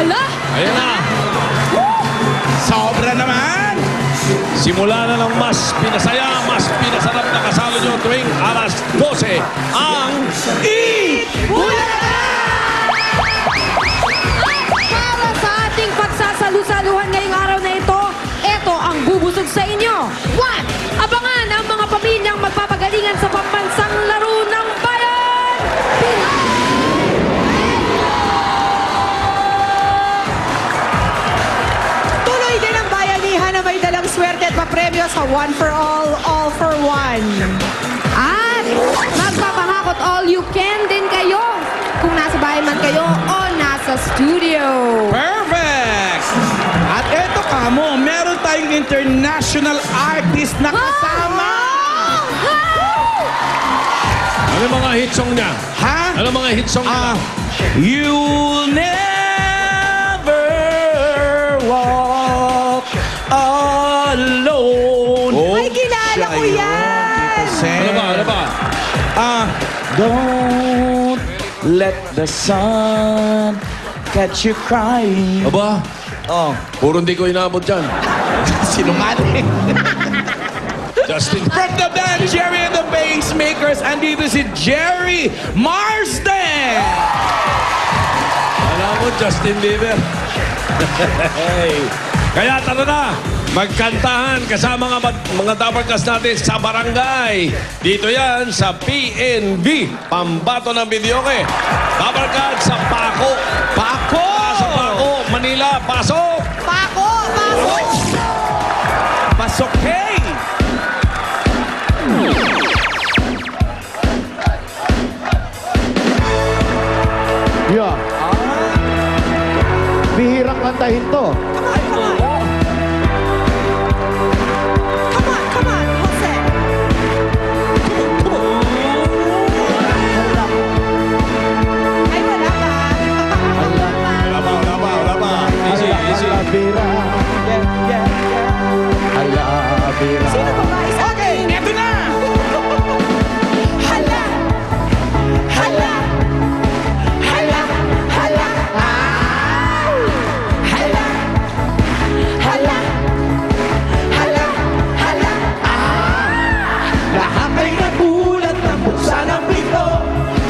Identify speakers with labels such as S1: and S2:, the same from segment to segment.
S1: Hala!
S2: Ayan na.
S3: Sobra naman!
S2: Simula na ng mas pinasaya, mas pinasarap na kasalo nyo tuwing alas 12 ang
S1: Para sa ating pagsasalu-saluhan ngayong araw na ito, ito ang bubusog sa inyo. 1. Abangan ang mga pamilyang magpapagalingan sa pambansang laro ng bayan!
S4: Tuloy din ang bayanihan na may dalang swerte at papremyo sa One for All for One.
S1: At magpapahakot all you can din kayo kung nasa bahay man kayo o nasa studio.
S3: Perfect! At eto kamo, meron tayong international artist na kasama!
S2: Ano mga hit song niya?
S3: Ha?
S2: Ano mga hit song niya?
S3: You'll never walk alone.
S4: Ay, kilala ko yan!
S2: Ano ba? Ano ba?
S3: Don't let the sun catch you crying.
S2: Aba,
S3: Oh,
S2: puro hindi ko inabot dyan.
S3: sinungaling.
S2: Justin.
S3: From the band Jerry and the Pacemakers, andito si Jerry Marsden.
S2: Alam mo, Justin Bieber. Hey. Kaya tara na, magkantahan kasama mga dabarkas natin sa barangay. Dito yan sa PNB, Pambato ng Videoke. Dabarkas sa Paco.
S3: Paco!
S2: Sa Paco, Manila, pasok!
S4: Pako! Pako!
S3: Pasok, hey!
S5: Yeah. Bihirang kantahin to.
S4: Come on, come on, Jose. Ay, wala ka.
S2: Wala pa. Easy, easy.
S5: Alabira. Alabira.
S4: Sino ba ba? Isa
S3: Okay, eto na!
S4: Hala! Hala! Hala! Hala! Ah! Hala! Hala! Hala! Hala!
S3: Lahat ay nagulat ng buksan ng pinto.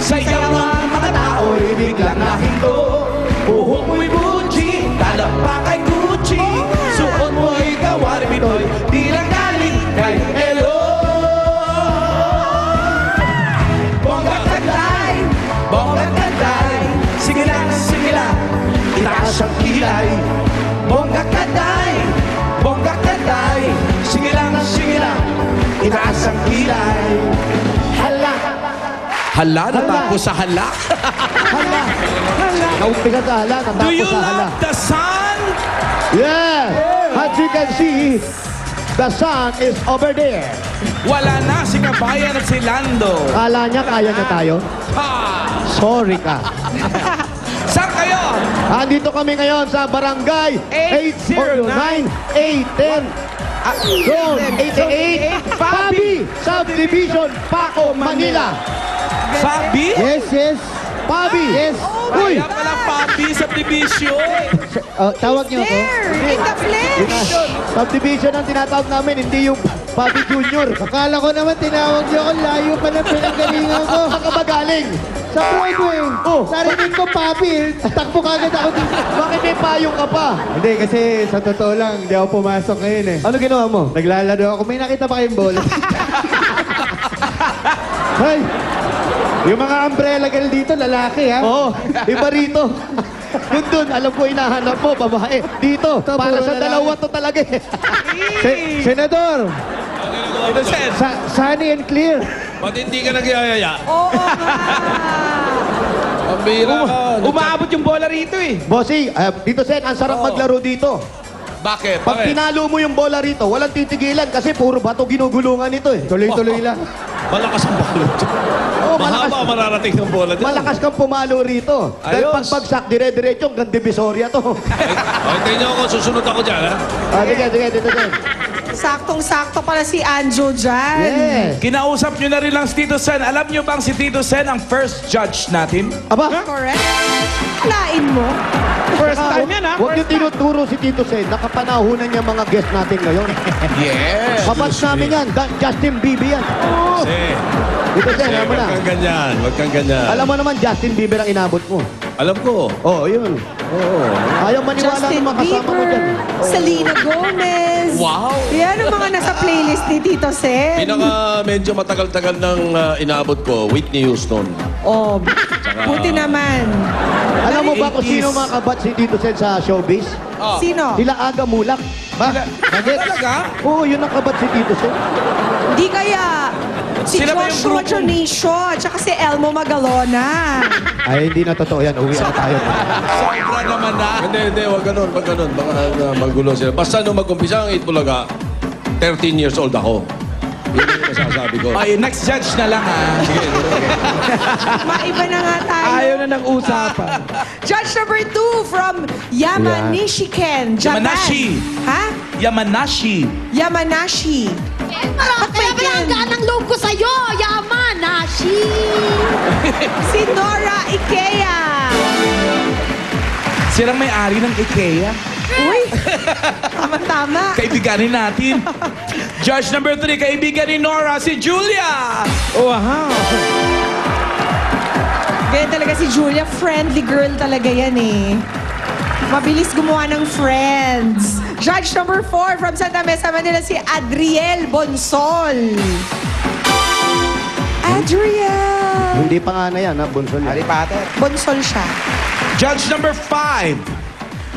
S3: Sayaw ng mga tao'y biglang nahinto. Buhok mo'y Gucci, talapak ay Gucci. Suot mo'y gawari Pinoy, di lang galing kay Elo. Bongga Kanday, Bongga Kanday, sige lang, itaas ang kilay. Bongga Kanday, Bongga Kanday, sige lang, itaas ang kilay. Hala! Hala, natapos sa hala.
S5: Hala. Naumpi ka sa hala.
S3: Do you
S5: Natapos sa hala.
S3: love the sun?
S5: Yeah. As you can see, the sun is over there.
S3: Wala na si Kabayan at si Lando.
S5: Kala niya kaya na tayo?
S3: Ha!
S5: Sorry ka.
S3: Saan kayo?
S5: Andito kami ngayon sa Barangay 809, 810, Zone 88, Pabi, Subdivision, Paco, Manila.
S3: Fabi?
S5: Yes, yes. Pabi. Yes. Uy,
S3: Kaya pala Fabi sa division.
S5: tawag niyo ako.
S4: There! In the flesh!
S5: Subdivision ang tinatawag namin, hindi yung Pabi Junior. Akala ko naman tinawag niyo ako, layo pa ng pinagalingan ko. Saan ka ba galing? Sa Broadway. Oh. Narinig ko, Pabi. Takbo kagad ako dito. Bakit may payong ka pa?
S6: Hindi, kasi sa totoo lang, hindi ako pumasok ngayon eh.
S5: Ano ginawa mo?
S6: Naglalaro ako. May nakita pa kayong bola.
S5: Hey!
S6: Yung mga umbrella girl dito, lalaki ha.
S5: Oo, iba rito. Doon, alam ko hinahanap mo, babae. Dito,
S6: Ito,
S5: para
S6: puro
S5: sa
S6: lalaki.
S5: dalawa to talaga eh.
S6: Senador,
S2: Innocent,
S6: sunny and clear.
S2: ba't hindi ka nagyayaya?
S4: Oo nga!
S2: Pambira ka.
S3: Umaabot yung bola rito eh.
S5: Bossy, dito Sen, ang sarap maglaro dito.
S2: Bakit?
S5: Pag pinalo mo yung bola rito, walang titigilan kasi puro bato ginugulungan ito eh.
S6: Tuloy-tuloy lang.
S2: Malakas ang bola.
S5: Oo, malakas.
S2: Mahaba ang mararating ng bola dyan.
S5: Malakas kang pumalo rito. Dahil
S2: Ayos.
S5: pagbagsak, dire-diretso hanggang Divisoria to.
S2: Okay, tingnan ako, susunod ako dyan, ha?
S5: Sige, dito Sen.
S4: Saktong-sakto pala si Anjo dyan.
S5: Yes.
S3: Kinausap nyo na rin lang si Tito Sen. Alam nyo bang si Tito Sen ang first judge natin?
S5: Aba,
S4: Correct? Lain mo.
S3: First time
S5: Huwag niyo tinuturo si Tito Sen. Nakapanahunan niya mga guest natin ngayon.
S3: Yes.
S5: Kabats namin yan. Justin Bieber yan.
S2: Kasi,
S5: Tito Sen, alam mo na.
S2: Huwag kang ganyan. Huwag kang ganyan.
S5: Alam mo naman, Justin Bieber ang inabot mo.
S2: Alam ko.
S5: Oo, yun.
S2: Oo.
S5: Ayaw maniwala
S4: Justin
S5: ng mga kasama mo dyan.
S4: Bieber, Selena Gomez.
S3: Wow.
S4: Yan ang mga nasa playlist ni Tito Sen.
S2: Pinaka medyo matagal-tagal ng inaabot ko, Whitney Houston.
S4: Oh, buti naman.
S5: Alam mo ba kung
S3: 80s.
S5: sino mga kabats ni Tito Sen sa showbiz?
S4: Sino?
S5: Sila Aga Mulak. Bakit?
S3: Talaga?
S5: Oo, yun ang kabats si Tito Sen.
S4: Di kaya si
S3: Sila ba yung
S4: Joshua
S3: grupong-
S4: Jonicio at saka si Elmo Magalona.
S5: Ay, hindi na totoo yan. Uwi na tayo.
S3: Sobra naman na.
S2: Hindi, wag ganun, wag ganun. Baka magulo sila. Basta nung mag-umpisa ang Eat Bulaga, 13 years old ako. Yun yung masasabi ko.
S3: Ay, next judge na lang ha.
S4: Maiba na nga tayo.
S3: Ayaw na ng usapan.
S4: Judge number 2 from Yamanishiken, Japan.
S3: Yamanashi.
S4: Ha?
S3: Yamanashi.
S4: Yamanashi.
S1: Kaya pala ang gaan ng loob ko sa'yo, yaman, Nashi.
S4: Si Nora Ikea.
S3: Silang may-ari ng IKEA.
S4: Uy, tama-tama.
S3: Kaibiganin natin. Judge number 3, kaibigan ni Nora, si Julia. Wow.
S4: Ganyan talaga si Julia, friendly girl talaga yan eh. Mabilis gumawa ng friends. Judge number 4 from Santa Mesa, Manila, si Adriel Bonsol. Adriel!
S5: Hindi pa nga na yan, ha, Bunsol.
S4: Bonsol siya.
S3: Judge number 5,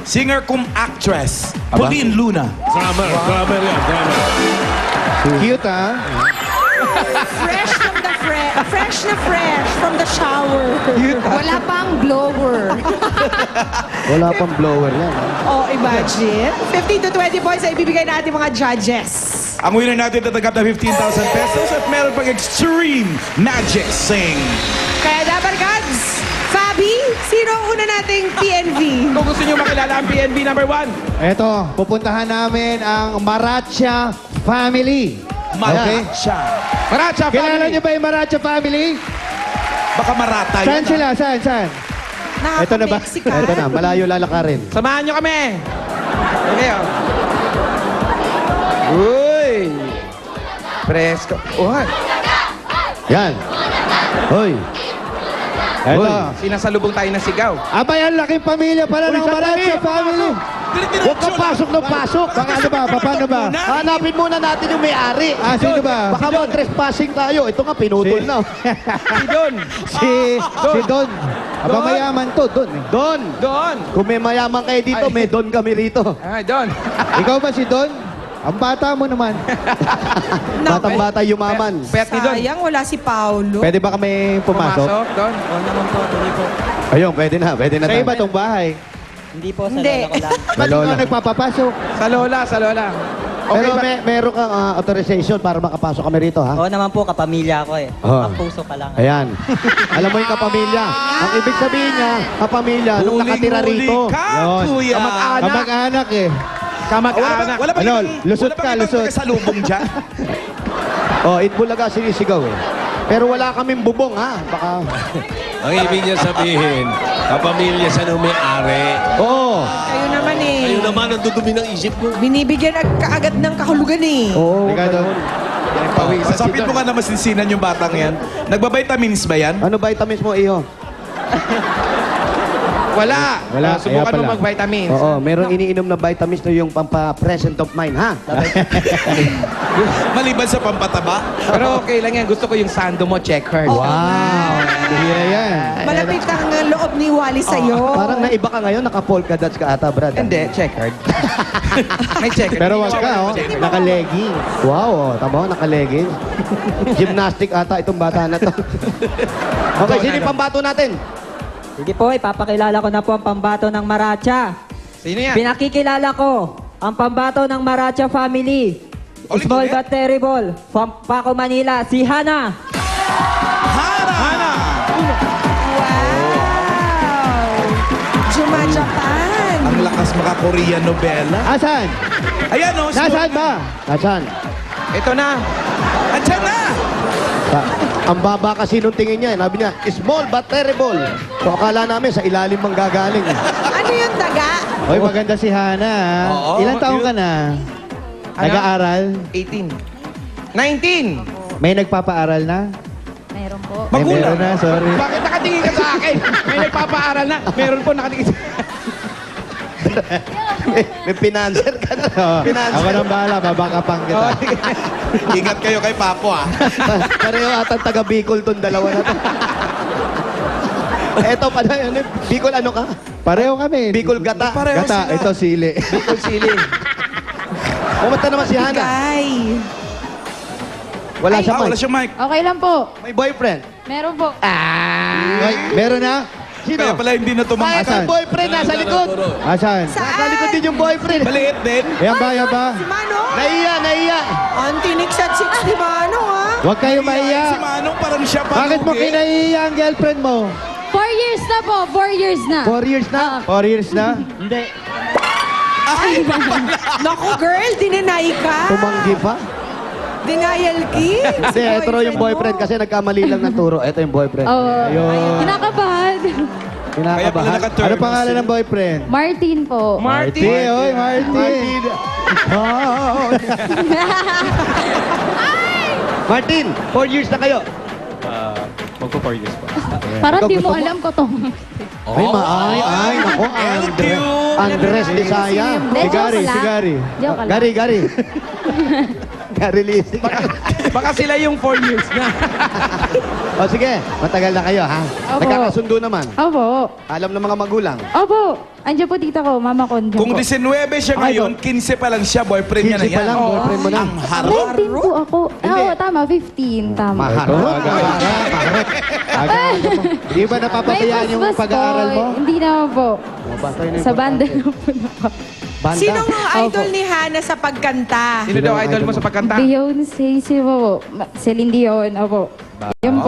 S3: singer cum actress,
S5: Aba?
S3: Pauline Luna.
S2: Drummer yan, drummer.
S5: Cute, ha?
S4: Fresh from the shower.
S1: Wala pang blower.
S5: Wala pang blower yan. ha?
S4: Oh, imagine. 15 to 20 points ay ibibigay natin mga judges.
S3: Ang winner natin tatanggap na 15,000 pesos at meron pang extreme magic sing.
S4: Kaya dapat, Gads, Fabi, sino ang una nating PNV?
S3: Kung gusto nyo makilala ang PNB number 1,
S5: Eto, pupuntahan namin ang Maracha Family.
S3: Maracha. Maracha
S5: Kilala
S3: family.
S5: niyo ba yung Maracha Family?
S3: Baka marata yun.
S5: Saan sila? Saan? Eto na ba?
S4: Nakaka-Mexican.
S5: Eto na, malayo lalakarin.
S3: Samahan nyo kami. Okay, oh. Uy. Presko. Uy.
S5: Yan. Hoy. Eto.
S3: Sinasalubong tayo ng sigaw.
S5: Abay, ang laking pamilya pala ng Maracha Family. Huwag kang pasok ng pasok. Baka ano ba? Paano ba? Hanapin muna natin yung may-ari. Sino ba? Baka mag-trespassing tayo. Ito nga, pinutol na.
S3: Si Don.
S5: si Don. Aba, mayaman to. Don. Don.
S3: Don.
S5: Kung may mayaman kayo dito, may Don kami rito.
S3: Ay, Don.
S5: Ikaw ba si Don? Ang bata mo naman. Batang-bata yumaman.
S3: Pet ni Don.
S4: Sayang, wala si Paulo.
S5: Pwede ba kami pumasok?
S3: Don. O naman po, tuloy po.
S5: Ayun, pwede na. Pwede na. Kayo ba itong bahay?
S7: Hindi po, sa
S4: Hindi.
S7: lola ko lang.
S5: Sa lola. nagpapapasok.
S3: Sa lola, sa lola.
S5: Pero meron kang authorization para makapasok kami rito, ha?
S7: Oo naman po, kapamilya ko eh.
S5: Oh.
S7: Ang puso ka lang.
S5: Ayan. Alam mo yung kapamilya. Ang ibig sabihin niya, kapamilya, nung nakatira rito.
S3: ka,
S5: Yun.
S3: kuya. Kamag-anak.
S5: Kamag-anak eh.
S3: Kamag-anak. Wala ba
S5: Ano,
S3: ibang-
S5: lusot
S3: wala
S5: ka,
S3: bang ibang
S5: lusot.
S3: nakasalubong dyan?
S5: Oh, Itbulaga sinisigaw eh. Pero wala kaming bubong, ha? Baka...
S2: Ang ibig niya sabihin, kapamilya sa nung may-ari.
S5: Oo.
S4: Kayo naman eh.
S2: Ayun naman ang dudumi ng isip ko.
S4: Binibigyan kaagad ng kahulugan eh.
S5: Oo. Ganun.
S3: Pasapin mo nga na masinsinan yung batang yan. Nagbabitamins ba yan?
S5: Ano vitamins mo, iyo?
S3: Wala.
S5: Wala,
S3: Subukan
S5: kaya
S3: mo
S5: pala.
S3: mag-vitamins.
S5: Oo, meron iniinom na vitamins na yung pampa-present of mind, ha?
S3: Maliban sa pampataba. Pero okay lang yan. Gusto ko yung sando mo, checkered.
S5: Wow! Bihira yan.
S4: Malapit ang loob ni Wally sa'yo.
S5: Parang naiba ka ngayon, naka-polka dots ka ata, Brad.
S3: Hindi, checkered. May checkered.
S5: Pero wag ka, oh. Naka-leggings. Wow, oh. Tama mo, naka-leggings. Gymnastic ata itong bata na to. Okay, sino yung pambato natin?
S7: Sige po, ipapakilala ko na po ang pambato ng Maracha.
S3: Sino yan?
S7: Pinakikilala ko ang pambato ng Maracha family.
S3: Ulit,
S7: Small
S3: ulit.
S7: but terrible. From Paco, Manila, si Hana.
S3: Hana!
S4: Wow! Juma Japan.
S3: Ang lakas maka-Korean novela.
S5: Asan?
S3: Ayan, oh.
S5: Nasaan ba? Nasaan?
S3: Ito na. Andiyan na!
S5: Ang baba kasi nung tingin niya, sabi niya, small but terrible. So akala namin sa ilalim mang gagaling.
S4: Ano yung daga?
S5: Hoy, maganda si Hana. ah.
S3: Oo.
S5: Ilang taong ka na? Nag-aaral?
S3: 18. 19!
S5: May nagpapaaral na?
S7: Meron po.
S5: May meron na, sorry.
S3: Bakit nakatingin ka sa akin? May nagpapaaral na. Meron po nakatingin sa
S6: May pinanser ka na.
S5: Oo, ako nang bahala, babakapang kita.
S6: Ingat kayo kay Papo, ah. Pareho atang taga Bicol tong dalawa na to. Eto pa na yun. Bicol ano ka?
S5: Pareho kami.
S6: Bicol gata.
S5: Gata, ito sili.
S6: Bicol sili. Pumunta naman si Hana.
S4: Guy.
S6: Wala siya,
S3: wala
S6: Mike.
S3: siya mic.
S1: Okay lang po.
S6: May boyfriend.
S1: Meron po.
S5: Ay, meron na?
S6: Sino?
S3: Kaya pala hindi na
S6: Ay,
S3: tumangkas.
S5: Asan?
S6: may boyfriend nasa likod.
S5: Asan?
S6: Nasa likod din yung boyfriend.
S3: Maliit din.
S5: Yan ba, yan ba?
S4: Si Manong.
S6: Naiya.
S4: Auntie Nix at 6 di Manong, ha?
S5: Huwag kayo
S3: Si
S5: maiya.
S3: Manong parang siya pa.
S5: Bakit mo kinaiya ang girlfriend mo?
S1: 4 years na po. 4 years na.
S5: 4 years na? 4 years na?
S6: Hindi.
S4: Naku, girl, dininay ka.
S6: Tumanggi pa.
S4: Denial king.
S6: Hindi, ito raw yung boyfriend kasi nagkamali lang ng turo. Ito yung boyfriend.
S1: Oh,
S5: Ayun.
S1: kinakabahan.
S3: Kaya pala
S6: Kinakabahan.
S3: naka-turn.
S5: Ano pangalan ng boyfriend?
S1: Martin po.
S5: Martin. Oy, Martin.
S6: Martin, 4 years na kayo.
S3: Magpo 4 years pa.
S1: Parang di mo alam ko to.
S6: Ay, nako, Andres Desaya.
S1: Hindi,
S5: Si
S1: joke
S5: Gary,
S1: lang.
S5: si Gary.
S1: Joke lang.
S6: Gary. Gary Lisi.
S3: Baka sila yung 4 years na.
S6: O sige, matagal na kayo, ha?
S1: Opo.
S6: Nagkakasundo naman.
S1: Opo.
S6: Alam ng mga magulang.
S1: Opo. Andiyan po tita ko, mama ko. Andiyan
S3: Kung
S1: po.
S3: 19 siya ngayon, 15 pa lang siya, boyfriend niya na
S6: 15 pa
S3: yan.
S6: lang, boyfriend mo na.
S3: Ang harap.
S1: 15 po ako. Oo, tama. 15. Tama.
S6: Maharap.
S5: Aga. Di ba napapabayaan yung
S1: busbus
S5: pag-aaral
S1: po.
S5: mo?
S1: Hindi naman po.
S6: Batay na yung
S1: Sa banda
S6: importante.
S1: na po na po.
S6: Banda.
S4: Sinong idol ni Hana sa pagkanta?
S3: Sino daw idol mo sa pagkanta?
S1: Beyonce, si po. Celine Dion. Opo. Yun po.